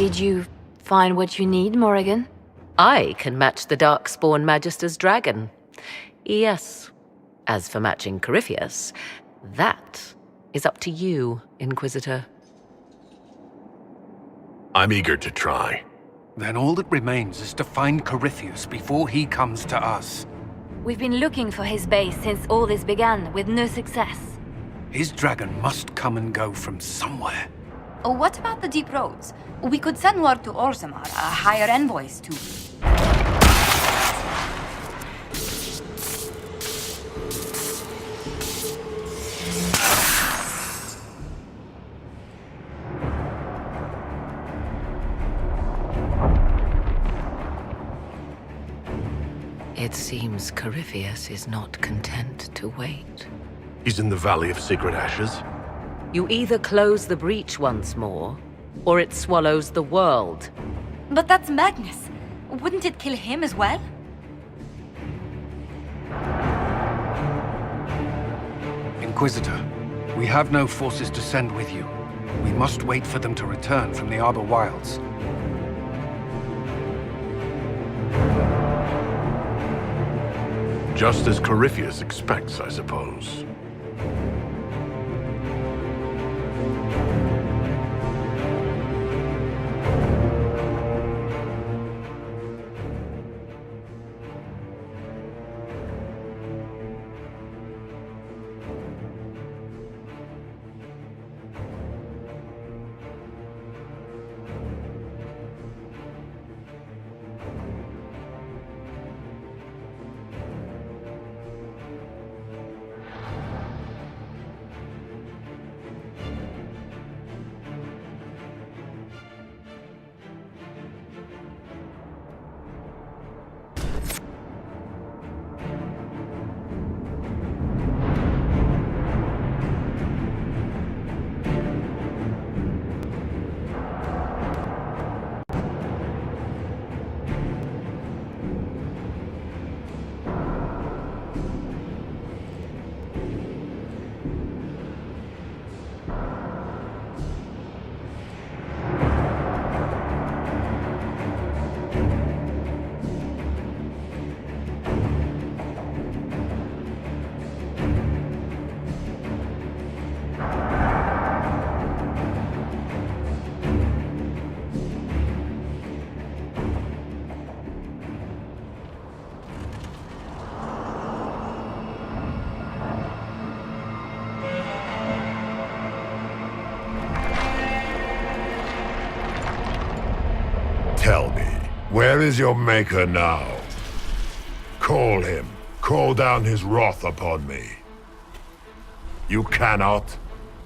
Did you find what you need, Morrigan? I can match the Darkspawn Magister's dragon. Yes. As for matching Corypheus, that is up to you, Inquisitor. I'm eager to try. Then all that remains is to find Corypheus before he comes to us. We've been looking for his base since all this began, with no success. His dragon must come and go from somewhere. Oh, what about the deep roads? We could send word to Orzammar, hire envoys to... It seems Corypheus is not content to wait. He's in the Valley of Sacred Ashes. You either close the breach once more, or it swallows the world. But that's Magnus. Wouldn't it kill him as well? Inquisitor, we have no forces to send with you. We must wait for them to return from the Arbor Wilds. Just as Corypheus expects, I suppose. Tell me, where is your maker now? Call him. Call down his wrath upon me. You cannot,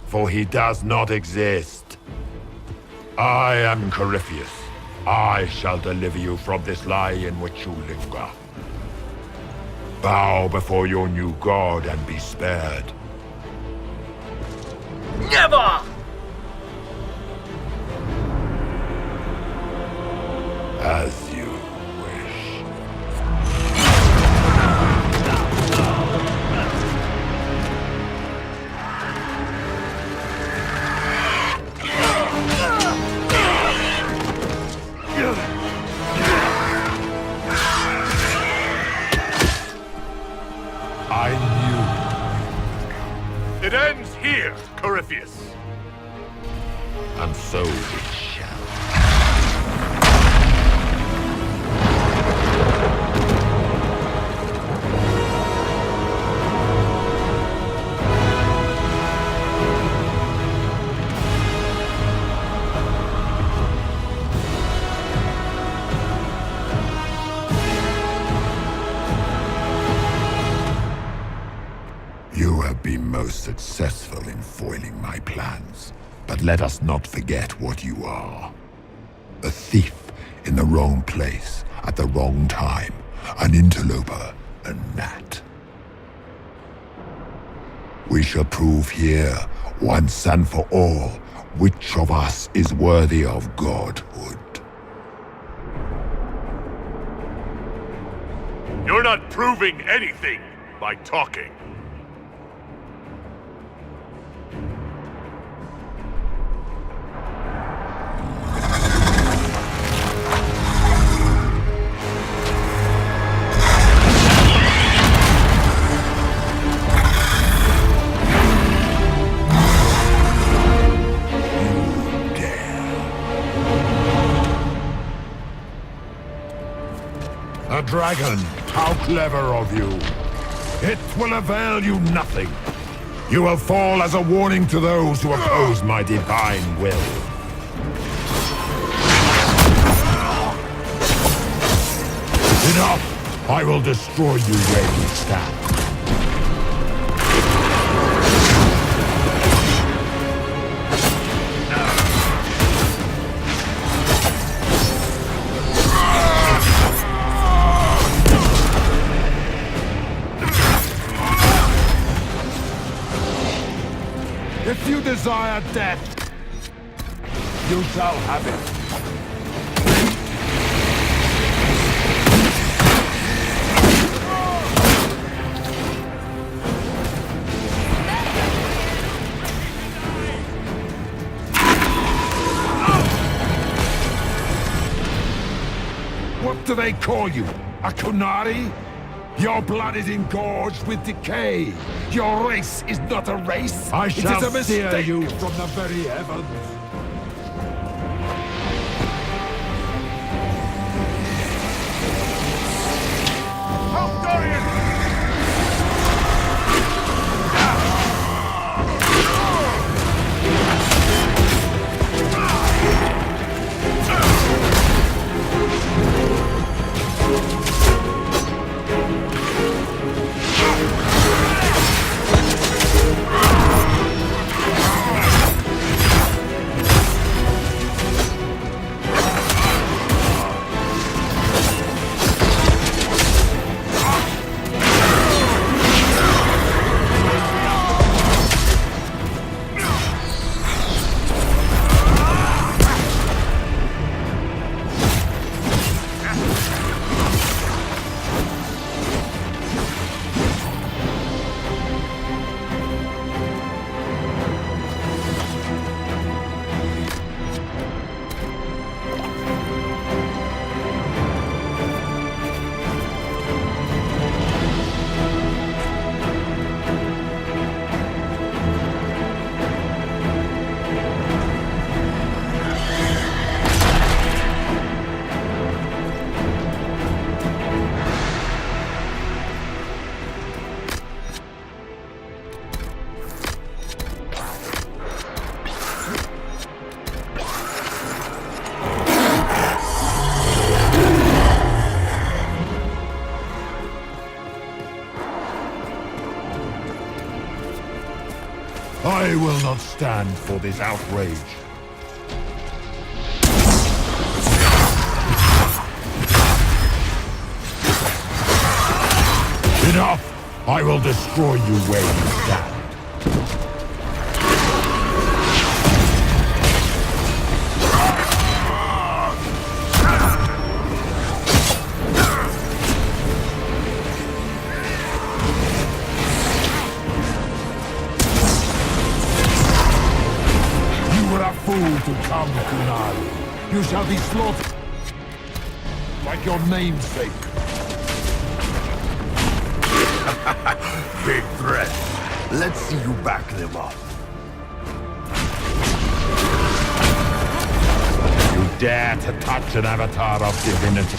for he does not exist. I am Corypheus. I shall deliver you from this lie in which you linger. Bow before your new god and be spared. Never! As you wish. I knew. It ends here, Corypheus. And so it shall. You have been most successful in foiling my plans, but let us not forget what you are. A thief in the wrong place at the wrong time, an interloper, a gnat. We shall prove here, once and for all, which of us is worthy of godhood. You're not proving anything by talking. A dragon! How clever of you! It will avail you nothing. You will fall as a warning to those who oppose my divine will. Enough! I will destroy you where you stand. If you desire death, you shall have it. What do they call you? A Kunari? Your blood is engorged with decay. Your race is not a race. I shall steer you from the very heavens. I will not stand for this outrage. Enough! I will destroy you where you stand. Fool to come, Kunal. You shall be slaughtered like your namesake. Big threat. Let's see you back them up. You dare to touch an avatar of divinity?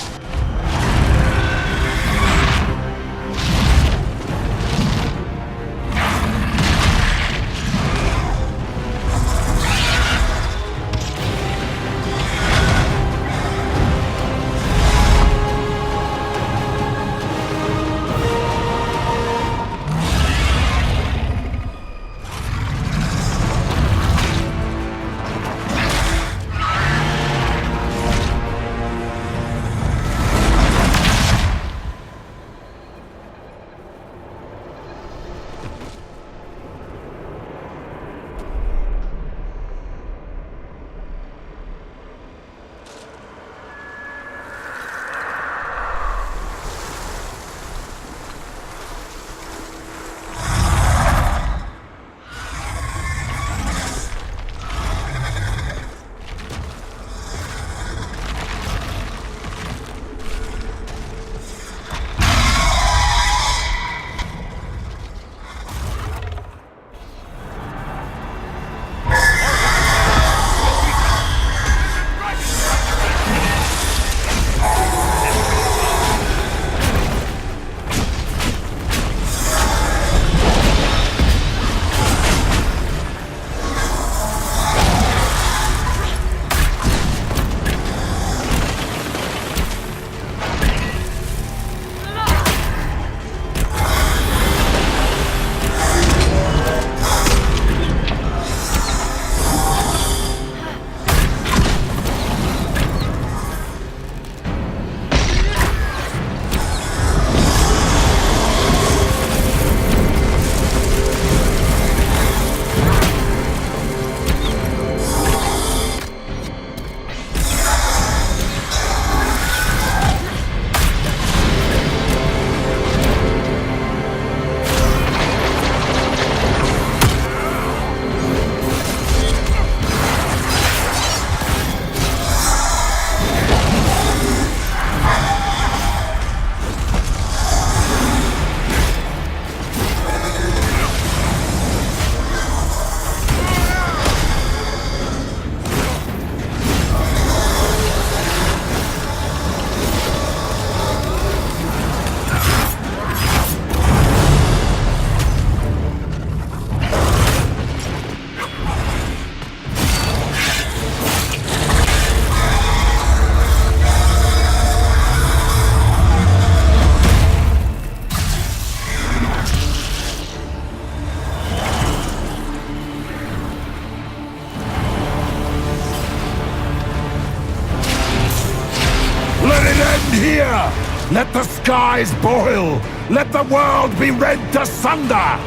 it end here! Let the skies boil! Let the world be rent asunder!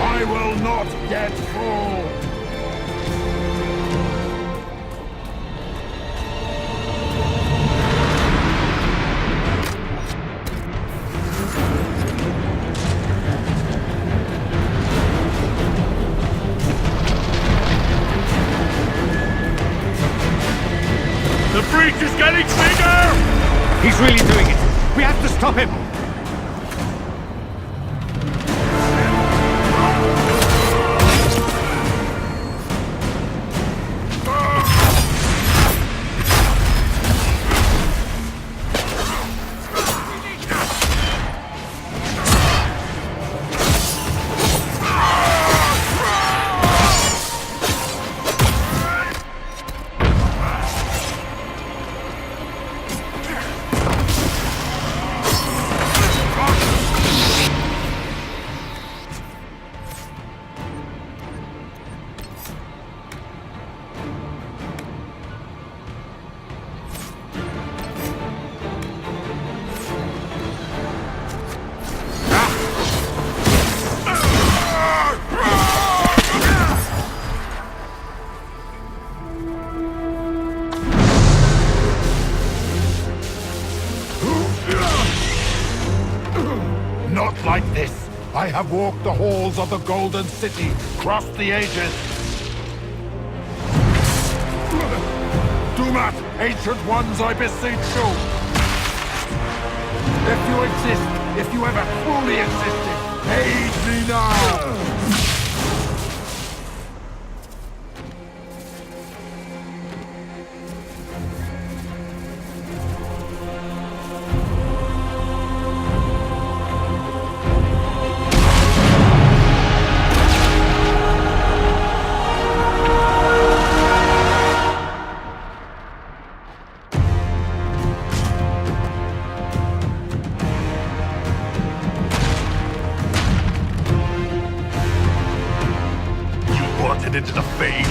I will not get full! The breach is getting bigger! He's really doing it! We have to stop him! Not like this! I have walked the halls of the Golden City, crossed the ages. Do not, ancient ones, I beseech you! If you exist, if you ever truly existed, aid me now! Brought it into the fade.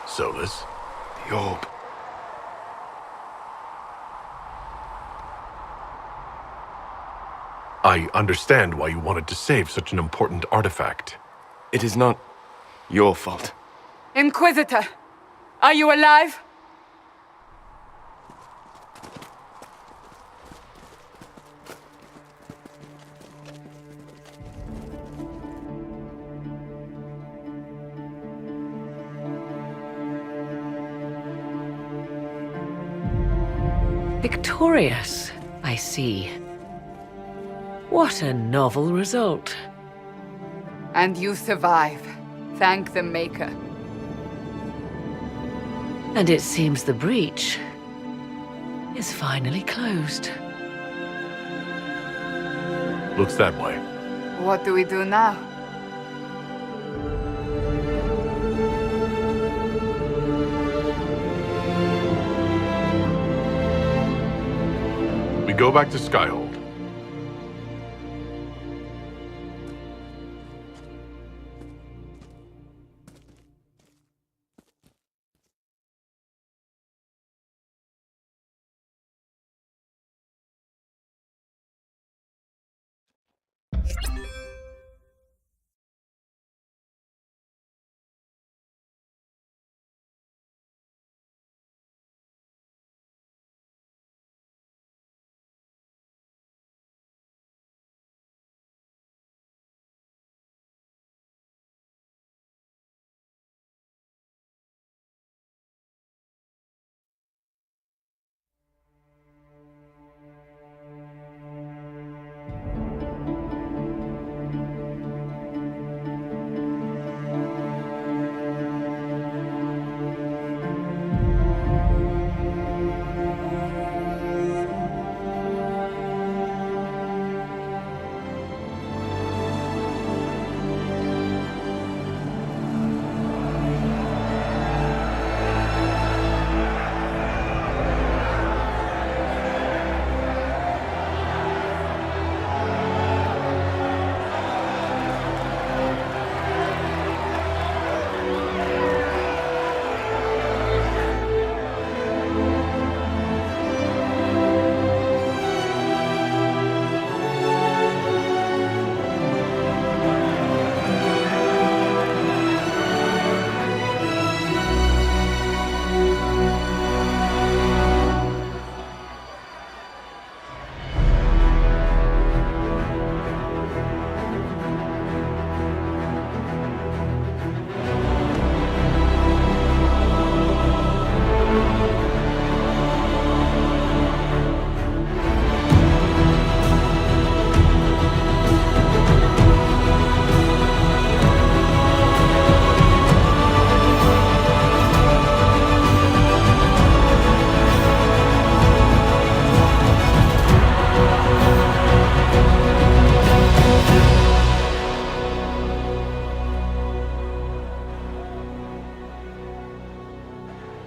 Solus? The orb. I understand why you wanted to save such an important artifact. It is not your fault. Inquisitor, are you alive? Victorious, I see. What a novel result. And you survive. Thank the Maker. And it seems the breach is finally closed. Looks that way. What do we do now? We go back to Skyhold.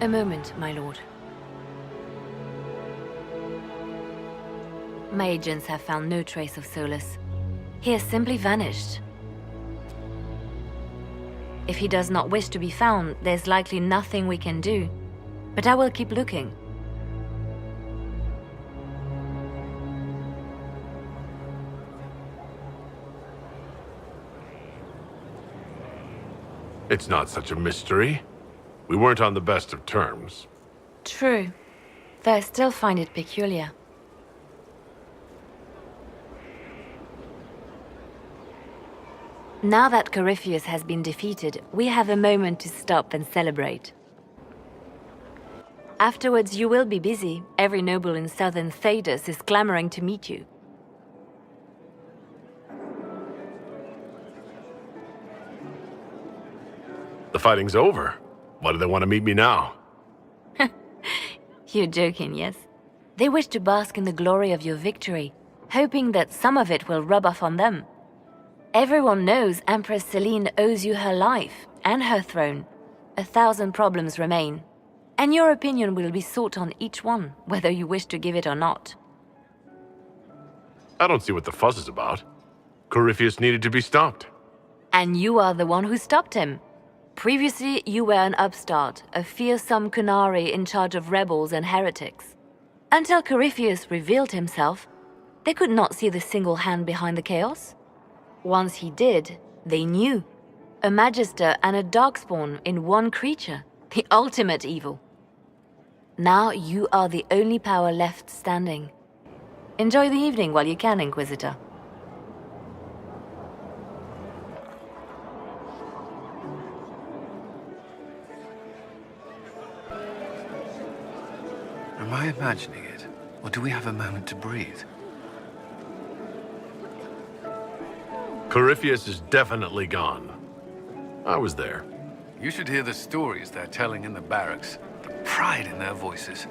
A moment, my lord. My agents have found no trace of Solus. He has simply vanished. If he does not wish to be found, there's likely nothing we can do. But I will keep looking. It's not such a mystery. We weren't on the best of terms. True, though I still find it peculiar. Now that Corypheus has been defeated, we have a moment to stop and celebrate. Afterwards, you will be busy. Every noble in southern Thedas is clamoring to meet you. The fighting's over. Why do they want to meet me now? You're joking, yes? They wish to bask in the glory of your victory, hoping that some of it will rub off on them. Everyone knows Empress Celine owes you her life and her throne. 1,000 problems remain, and your opinion will be sought on each one, whether you wish to give it or not. I don't see what the fuss is about. Corypheus needed to be stopped. And you are the one who stopped him. Previously, you were an upstart, a fearsome Kunari in charge of rebels and heretics. Until Corypheus revealed himself, they could not see the single hand behind the chaos. Once he did, they knew. A Magister and a Darkspawn in one creature, the ultimate evil. Now you are the only power left standing. Enjoy the evening while you can, Inquisitor. Am I imagining it? Or do we have a moment to breathe? Corypheus is definitely gone. I was there. You should hear the stories they're telling in the barracks. The pride in their voices.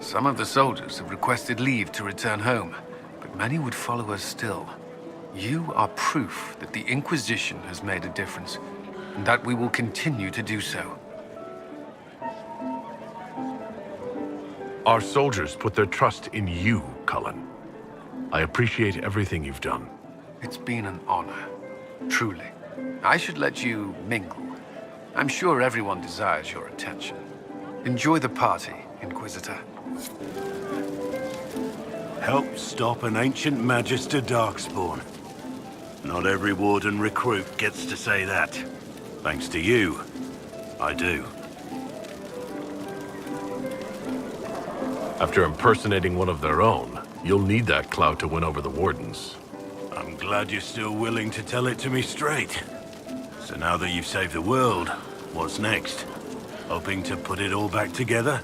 Some of the soldiers have requested leave to return home, but many would follow us still. You are proof that the Inquisition has made a difference, and that we will continue to do so. Our soldiers put their trust in you, Cullen. I appreciate everything you've done. It's been an honor, truly. I should let you mingle. I'm sure everyone desires your attention. Enjoy the party, Inquisitor. Help stop an ancient Magister Darkspawn. Not every Warden recruit gets to say that. Thanks to you, I do. After impersonating one of their own, you'll need that clout to win over the Wardens. I'm glad you're still willing to tell it to me straight. So now that you've saved the world, what's next? Hoping to put it all back together?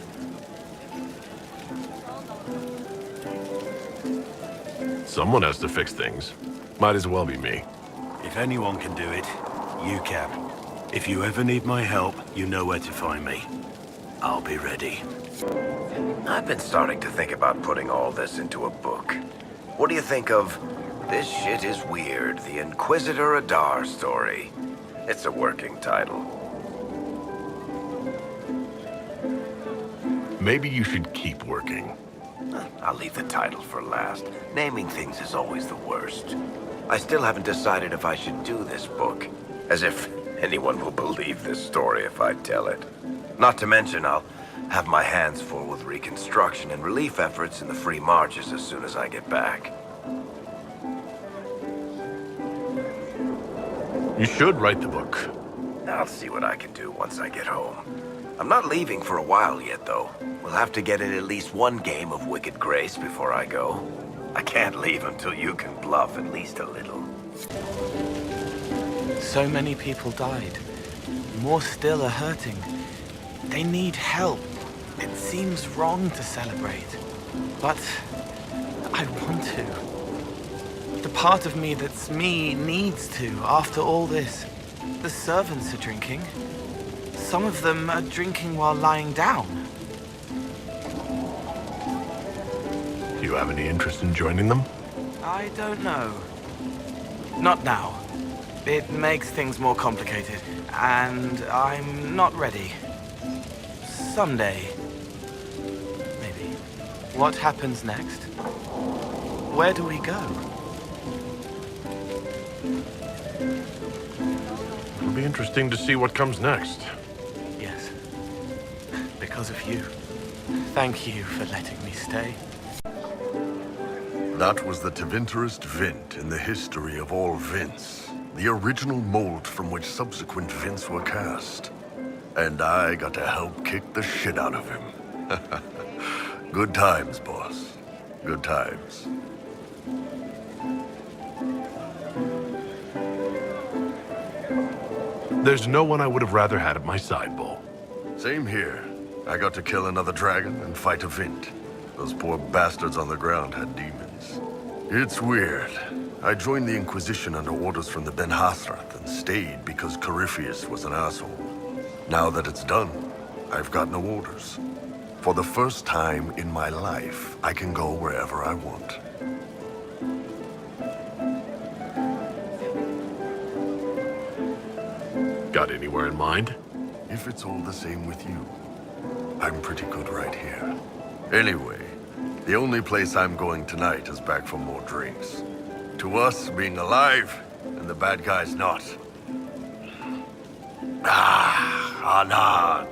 Someone has to fix things. Might as well be me. If anyone can do it, you can. If you ever need my help, you know where to find me. I'll be ready. I've been starting to think about putting all this into a book. What do you think of This Shit Is Weird, the Inquisitor Adar story? It's a working title. Maybe you should keep working. I'll leave the title for last. Naming things is always the worst. I still haven't decided if I should do this book. As if anyone will believe this story if I tell it. Not to mention, I'll have my hands full with reconstruction and relief efforts in the free marches as soon as I get back. You should write the book. I'll see what I can do once I get home. I'm not leaving for a while yet, though. We'll have to get in at least one game of Wicked Grace before I go. I can't leave until you can bluff at least a little. So many people died. More still are hurting. They need help. It seems wrong to celebrate, but I want to. The part of me that's me needs to, after all this. The servants are drinking. Some of them are drinking while lying down. Do you have any interest in joining them? I don't know. Not now. It makes things more complicated, and I'm not ready. Someday. Maybe. What happens next? Where do we go? It'll be interesting to see what comes next. Yes. Because of you. Thank you for letting me stay. That was the Tevinterest Vint in the history of all Vints. The original mold from which subsequent Vints were cast. And I got to help kick the shit out of him. Good times, boss. Good times. There's no one I would have rather had at my side, Bull. Same here. I got to kill another dragon and fight a Vint. Those poor bastards on the ground had demons. It's weird. I joined the Inquisition under orders from the Ben Hathrath and stayed because Corypheus was an asshole. Now that it's done, I've got no orders. For the first time in my life, I can go wherever I want. Got anywhere in mind? If it's all the same with you, I'm pretty good right here. Anyway, the only place I'm going tonight is back for more drinks. To us, being alive, and the bad guys not. Anan.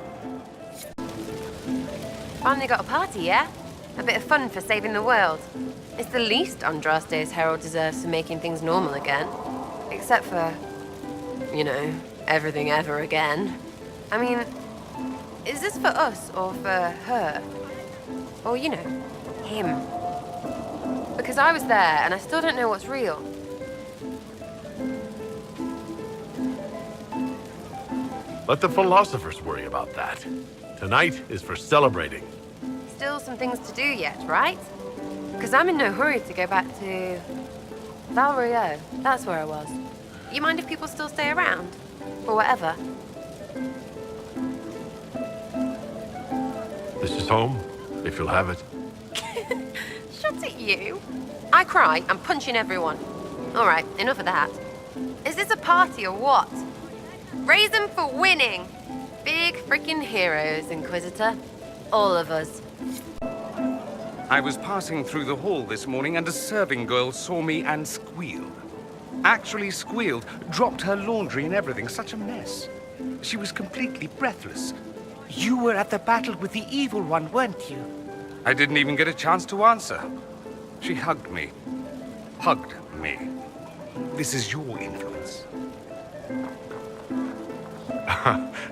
Finally got a party, yeah? A bit of fun for saving the world. It's the least Andraste's Herald deserves for making things normal again. Except for, you know, everything ever again. I mean, is this for us or for her? Or, you know, him? Because I was there and I still don't know what's real. Let the philosophers worry about that. Tonight is for celebrating. Still some things to do yet, right? Because I'm in no hurry to go back to Val Rio. That's where I was. You mind if people still stay around? Or whatever? This is home, if you'll have it. Shut it, you. I cry, I'm punching everyone. All right, enough of that. Is this a party or what? Raise them for winning. Big freaking heroes, Inquisitor. All of us. I was passing through the hall this morning and a serving girl saw me and squealed. Actually squealed, dropped her laundry and everything, such a mess. She was completely breathless. You were at the battle with the evil one, weren't you? I didn't even get a chance to answer. She hugged me. Hugged me. This is your influence.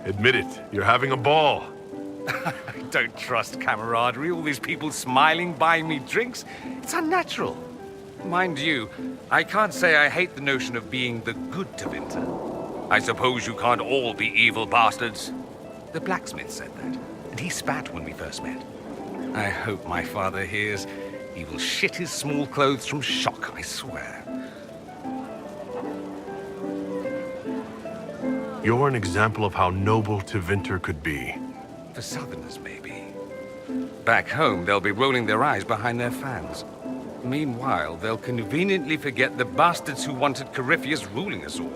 Admit it, you're having a ball. I don't trust camaraderie, all these people smiling, buying me drinks. It's unnatural. Mind you, I can't say I hate the notion of being the good Tevinter. I suppose you can't all be evil bastards. The blacksmith said that, and he spat when we first met. I hope my father hears. He will shit his small clothes from shock, I swear. You're an example of how noble Tevinter could be. For Southerners, maybe. Back home, they'll be rolling their eyes behind their fans. Meanwhile, they'll conveniently forget the bastards who wanted Corypheus ruling us all.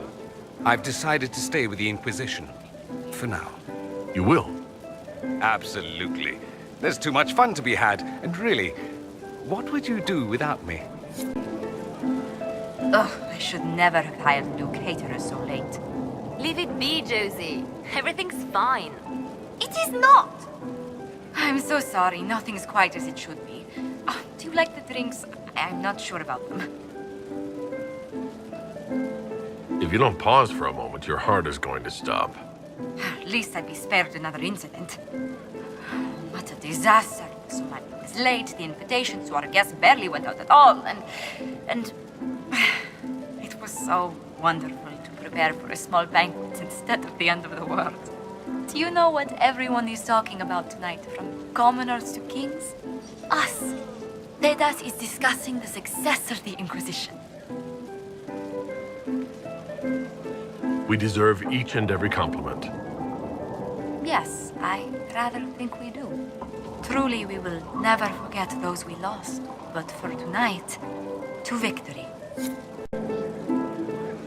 I've decided to stay with the Inquisition. For now. You will? Absolutely. There's too much fun to be had, and really, what would you do without me? Ugh, I should never have hired a new caterer so late. Leave it be, Josie. Everything's fine. It is not! I'm so sorry, nothing's quite as it should be. Oh, do you like the drinks? I'm not sure about them. If you don't pause for a moment, your heart is going to stop. At least I'd be spared another incident. What a disaster. So much was late, the invitations to our guests barely went out at all, and it was so wonderful to prepare for a small banquet instead of the end of the world. Do you know what everyone is talking about tonight, from commoners to kings? Us. Dedas is discussing the success of the Inquisition. We deserve each and every compliment. Yes, I rather think we do. Truly, we will never forget those we lost. But for tonight, to victory.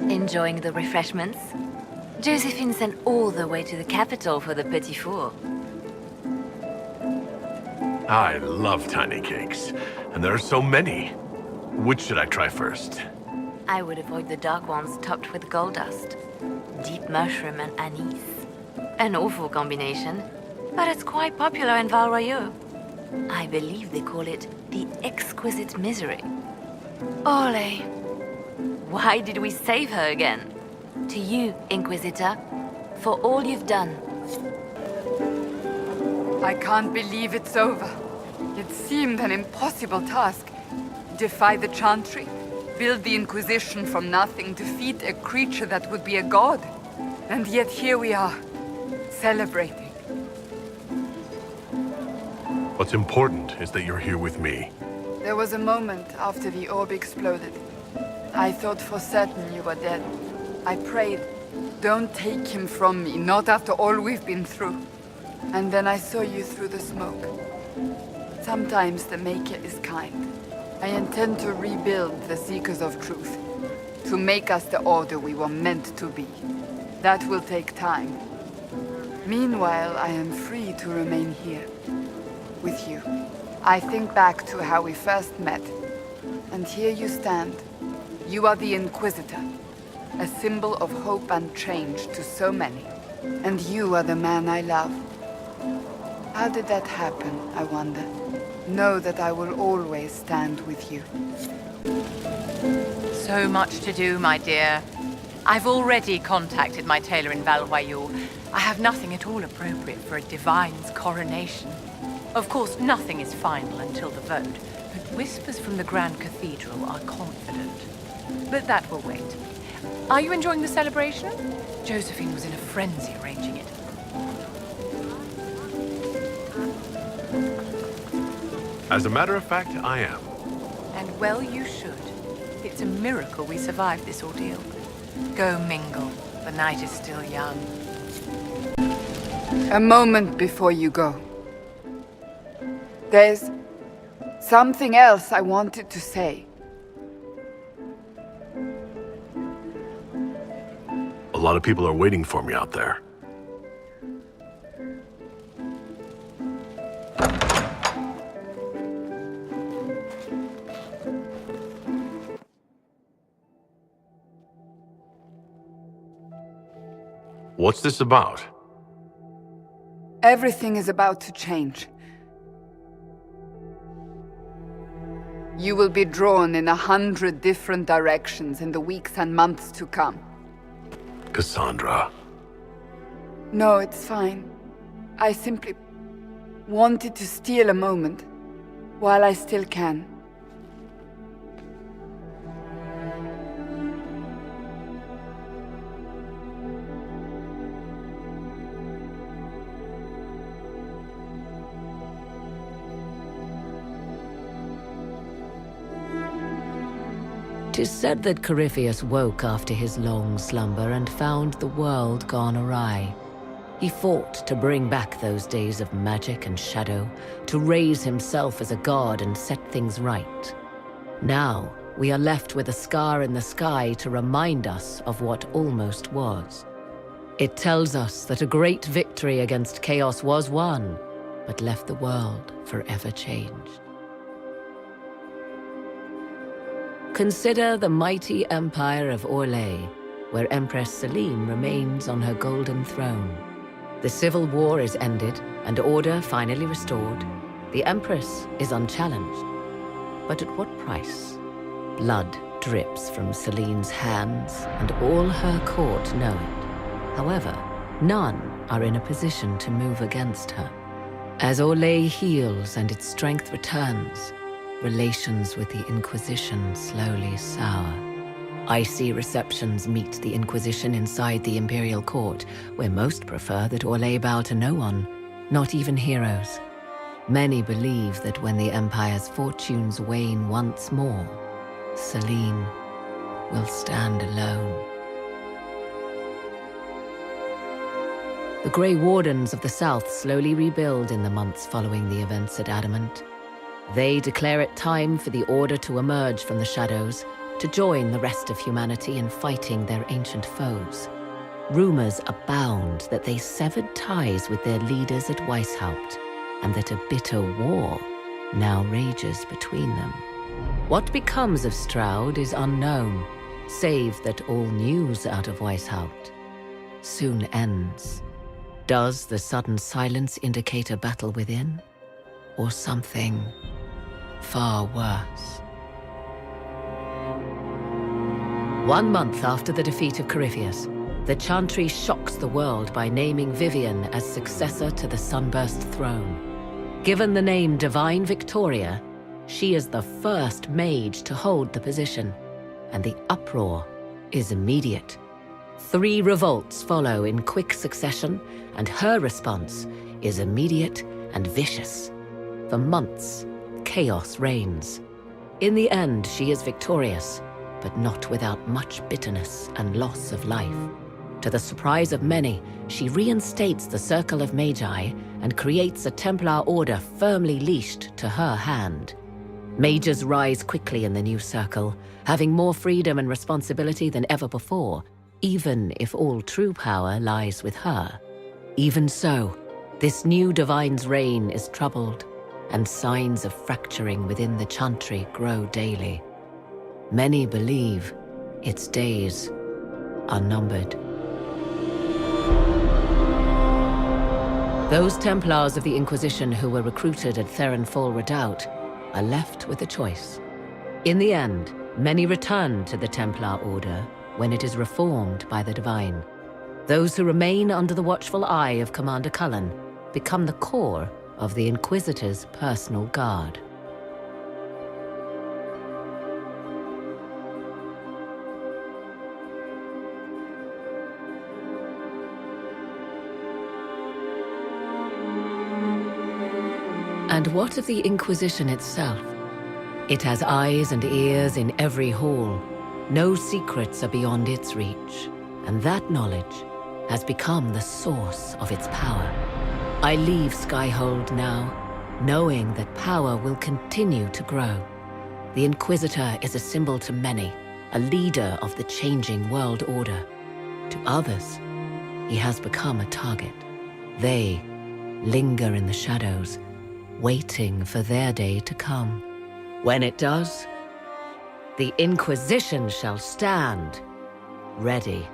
Enjoying the refreshments? Josephine sent all the way to the capital for the petit four. I love tiny cakes, and there are so many. Which should I try first? I would avoid the dark ones topped with gold dust. Deep mushroom and anise. An awful combination, but it's quite popular in Val Royeaux. I believe they call it the exquisite misery. Ole, why did we save her again? To you, Inquisitor, for all you've done. I can't believe it's over. It seemed an impossible task. Defy the Chantry, build the Inquisition from nothing, defeat a creature that would be a god. And yet here we are, celebrating. What's important is that you're here with me. There was a moment after the orb exploded. I thought for certain you were dead. I prayed, don't take him from me, not after all we've been through. And then I saw you through the smoke. Sometimes the Maker is kind. I intend to rebuild the Seekers of Truth, to make us the Order we were meant to be. That will take time. Meanwhile, I am free to remain here, with you. I think back to how we first met, and here you stand. You are the Inquisitor, a symbol of hope and change to so many. And you are the man I love. How did that happen, I wonder? Know that I will always stand with you. So much to do, my dear. I've already contacted my tailor in Val Royeaux. I have nothing at all appropriate for a divine's coronation. Of course, nothing is final until the vote, but whispers from the Grand Cathedral are confident. But that will wait. Are you enjoying the celebration? Josephine was in a frenzy arranging it. As a matter of fact, I am. And well you should. It's a miracle we survived this ordeal. Go mingle. The night is still young. A moment before you go. There's something else I wanted to say. A lot of people are waiting for me out there. What's this about? Everything is about to change. You will be drawn in 100 different directions in the weeks and months to come. Cassandra. No, it's fine. I simply wanted to steal a moment while I still can. Tis said that Corypheus woke after his long slumber and found the world gone awry. He fought to bring back those days of magic and shadow, to raise himself as a god and set things right. Now, we are left with a scar in the sky to remind us of what almost was. It tells us that a great victory against chaos was won, but left the world forever changed. Consider the mighty empire of Orlais, where Empress Celine remains on her golden throne. The civil war is ended and order finally restored. The Empress is unchallenged. But at what price? Blood drips from Celine's hands, and all her court know it. However, none are in a position to move against her. As Orlais heals and its strength returns, relations with the Inquisition slowly sour. Icy receptions meet the Inquisition inside the Imperial Court, where most prefer that Orlais bow to no one, not even heroes. Many believe that when the Empire's fortunes wane once more, Celine will stand alone. The Grey Wardens of the South slowly rebuild in the months following the events at Adamant. They declare it time for the Order to emerge from the shadows, to join the rest of humanity in fighting their ancient foes. Rumors abound that they severed ties with their leaders at Weishaupt, and that a bitter war now rages between them. What becomes of Stroud is unknown, save that all news out of Weishaupt soon ends. Does the sudden silence indicate a battle within, or something far worse? 1 month after the defeat of Corypheus, the Chantry shocks the world by naming Vivian as successor to the Sunburst throne. Given the name Divine Victoria, she is the first mage to hold the position, and the uproar is immediate. 3 revolts follow in quick succession, and her response is immediate and vicious. For months, chaos reigns. In the end, she is victorious, but not without much bitterness and loss of life. To the surprise of many, she reinstates the Circle of Magi and creates a Templar order firmly leashed to her hand. Mages rise quickly in the new circle, having more freedom and responsibility than ever before, even if all true power lies with her. Even so, this new Divine's reign is troubled, and signs of fracturing within the Chantry grow daily. Many believe its days are numbered. Those Templars of the Inquisition who were recruited at Therenfall Redoubt are left with a choice. In the end, many return to the Templar Order when it is reformed by the Divine. Those who remain under the watchful eye of Commander Cullen become the core of the Inquisitor's personal guard. And what of the Inquisition itself? It has eyes and ears in every hall. No secrets are beyond its reach, and that knowledge has become the source of its power. I leave Skyhold now, knowing that power will continue to grow. The Inquisitor is a symbol to many, a leader of the changing world order. To others, he has become a target. They linger in the shadows, waiting for their day to come. When it does, the Inquisition shall stand, ready.